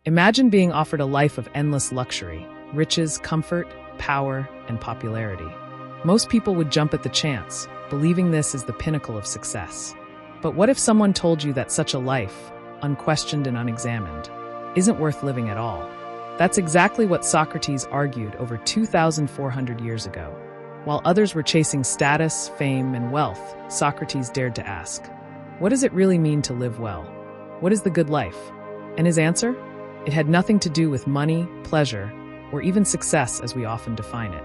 Imagine being offered a life of endless luxury, riches, comfort, power, and popularity. Most people would jump at the chance, believing this is the pinnacle of success. But what if someone told you that such a life, unquestioned and unexamined, isn't worth living at all? That's exactly what Socrates argued over 2,400 years ago. While others were chasing status, fame, and wealth, Socrates dared to ask, what does it really mean to live well? What is the good life? And his answer? It had nothing to do with money, pleasure, or even success as we often define it.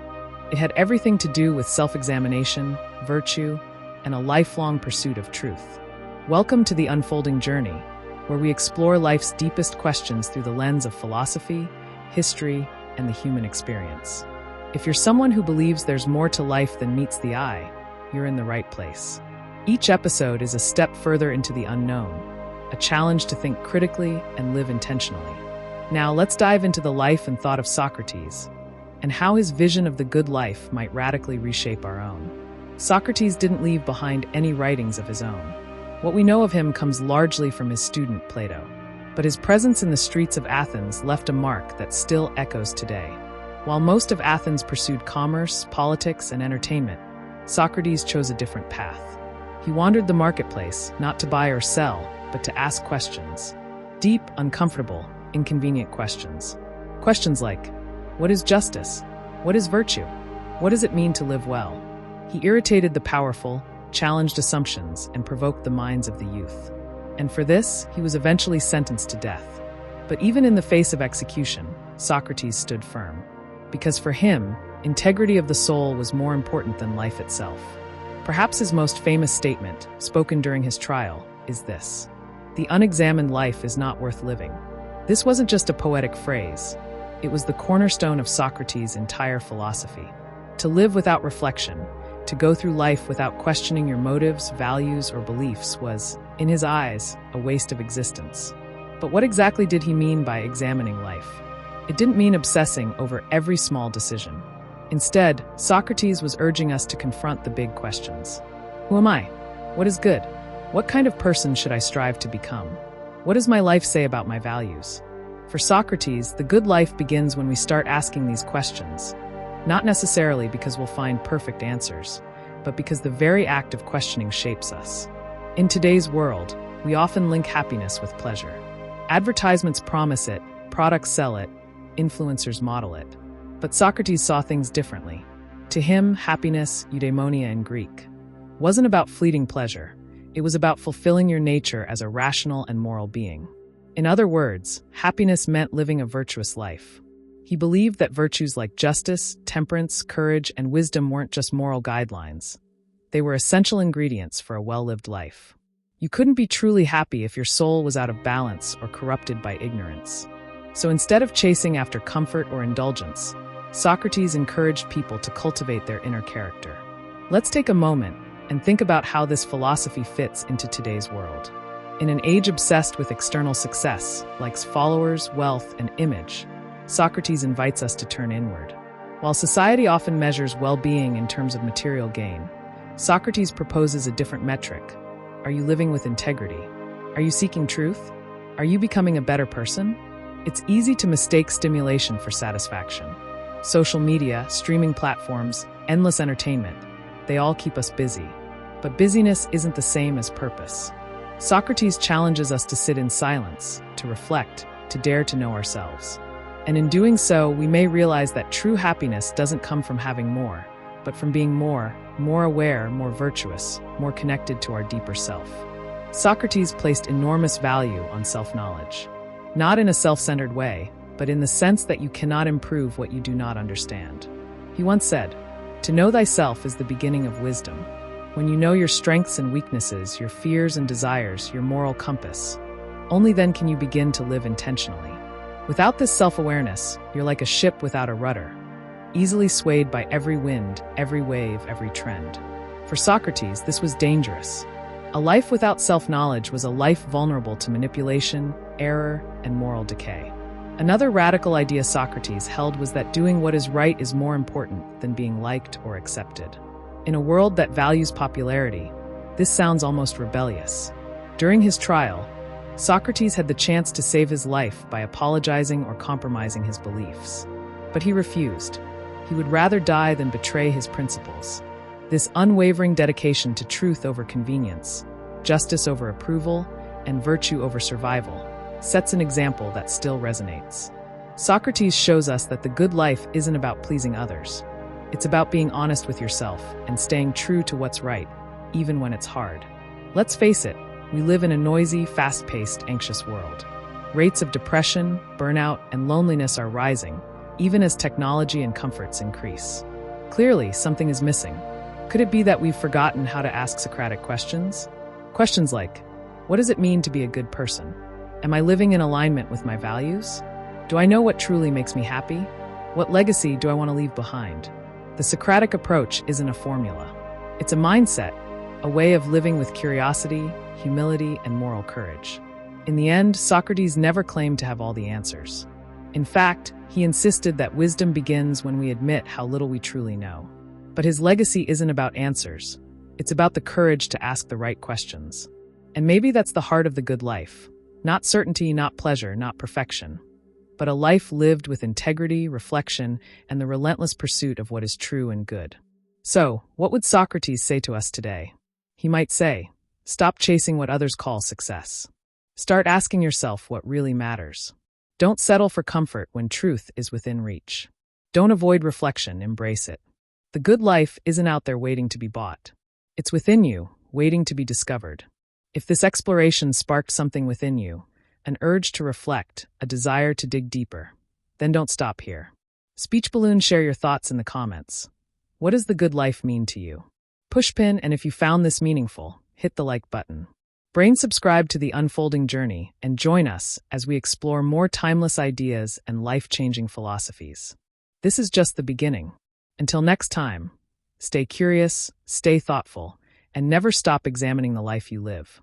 It had everything to do with self-examination, virtue, and a lifelong pursuit of truth. Welcome to the Unfolding Journey, where we explore life's deepest questions through the lens of philosophy, history, and the human experience. If you're someone who believes there's more to life than meets the eye, you're in the right place. Each episode is a step further into the unknown, a challenge to think critically and live intentionally. Now let's dive into the life and thought of Socrates, and how his vision of the good life might radically reshape our own. Socrates didn't leave behind any writings of his own. What we know of him comes largely from his student Plato, but his presence in the streets of Athens left a mark that still echoes today. While most of Athens pursued commerce, politics, and entertainment, Socrates chose a different path. He wandered the marketplace, not to buy or sell, but to ask questions. Deep, uncomfortable, inconvenient questions. Questions like, what is justice? What is virtue? What does it mean to live well? He irritated the powerful, challenged assumptions, and provoked the minds of the youth. And for this, he was eventually sentenced to death. But even in the face of execution, Socrates stood firm. Because for him, integrity of the soul was more important than life itself. Perhaps his most famous statement, spoken during his trial, is this: the unexamined life is not worth living. This wasn't just a poetic phrase. It was the cornerstone of Socrates' entire philosophy. To live without reflection, to go through life without questioning your motives, values, or beliefs was, in his eyes, a waste of existence. But what exactly did he mean by examining life? It didn't mean obsessing over every small decision. Instead, Socrates was urging us to confront the big questions. Who am I? What is good? What kind of person should I strive to become? What does my life say about my values? For Socrates, the good life begins when we start asking these questions, not necessarily because we'll find perfect answers, but because the very act of questioning shapes us. In today's world, we often link happiness with pleasure. Advertisements promise it, products sell it, influencers model it. But Socrates saw things differently. To him, happiness, eudaimonia in Greek, wasn't about fleeting pleasure. It was about fulfilling your nature as a rational and moral being. In other words, happiness meant living a virtuous life. He believed that virtues like justice, temperance, courage, and wisdom weren't just moral guidelines. They were essential ingredients for a well-lived life. You couldn't be truly happy if your soul was out of balance or corrupted by ignorance. So instead of chasing after comfort or indulgence, Socrates encouraged people to cultivate their inner character. Let's take a moment and think about how this philosophy fits into today's world. In an age obsessed with external success, like followers, wealth, and image, Socrates invites us to turn inward. While society often measures well-being in terms of material gain, Socrates proposes a different metric. Are you living with integrity? Are you seeking truth? Are you becoming a better person? It's easy to mistake stimulation for satisfaction. Social media, streaming platforms, endless entertainment, they all keep us busy. But busyness isn't the same as purpose. Socrates challenges us to sit in silence, to reflect, to dare to know ourselves. And in doing so, we may realize that true happiness doesn't come from having more, but from being more aware, more virtuous, more connected to our deeper self. Socrates placed enormous value on self-knowledge. Not in a self-centered way, but in the sense that you cannot improve what you do not understand. He once said, "To know thyself is the beginning of wisdom." When you know your strengths and weaknesses, your fears and desires, your moral compass, only then can you begin to live intentionally. Without this self-awareness, you're like a ship without a rudder, easily swayed by every wind, every wave, every trend. For Socrates, this was dangerous. A life without self-knowledge was a life vulnerable to manipulation, error, and moral decay. Another radical idea Socrates held was that doing what is right is more important than being liked or accepted. In a world that values popularity, this sounds almost rebellious. During his trial, Socrates had the chance to save his life by apologizing or compromising his beliefs. But he refused. He would rather die than betray his principles. This unwavering dedication to truth over convenience, justice over approval, and virtue over survival sets an example that still resonates. Socrates shows us that the good life isn't about pleasing others. It's about being honest with yourself and staying true to what's right, even when it's hard. Let's face it, we live in a noisy, fast-paced, anxious world. Rates of depression, burnout, and loneliness are rising, even as technology and comforts increase. Clearly, something is missing. Could it be that we've forgotten how to ask Socratic questions? Questions like, what does it mean to be a good person? Am I living in alignment with my values? Do I know what truly makes me happy? What legacy do I want to leave behind? The Socratic approach isn't a formula. It's a mindset, a way of living with curiosity, humility, and moral courage. In the end, Socrates never claimed to have all the answers. In fact, he insisted that wisdom begins when we admit how little we truly know. But his legacy isn't about answers. It's about the courage to ask the right questions. And maybe that's the heart of the good life. Not certainty, not pleasure, not perfection, but a life lived with integrity, reflection, and the relentless pursuit of what is true and good. So, what would Socrates say to us today? He might say, stop chasing what others call success. Start asking yourself what really matters. Don't settle for comfort when truth is within reach. Don't avoid reflection, embrace it. The good life isn't out there waiting to be bought. It's within you, waiting to be discovered. If this exploration sparked something within you, an urge to reflect, a desire to dig deeper, then don't stop here. Speech balloons, share your thoughts in the comments. What does the good life mean to you? Pushpin, and if you found this meaningful, hit the like button. Brain, subscribe to The Unfolding Journey and join us as we explore more timeless ideas and life-changing philosophies. This is just the beginning. Until next time, stay curious, stay thoughtful, and never stop examining the life you live.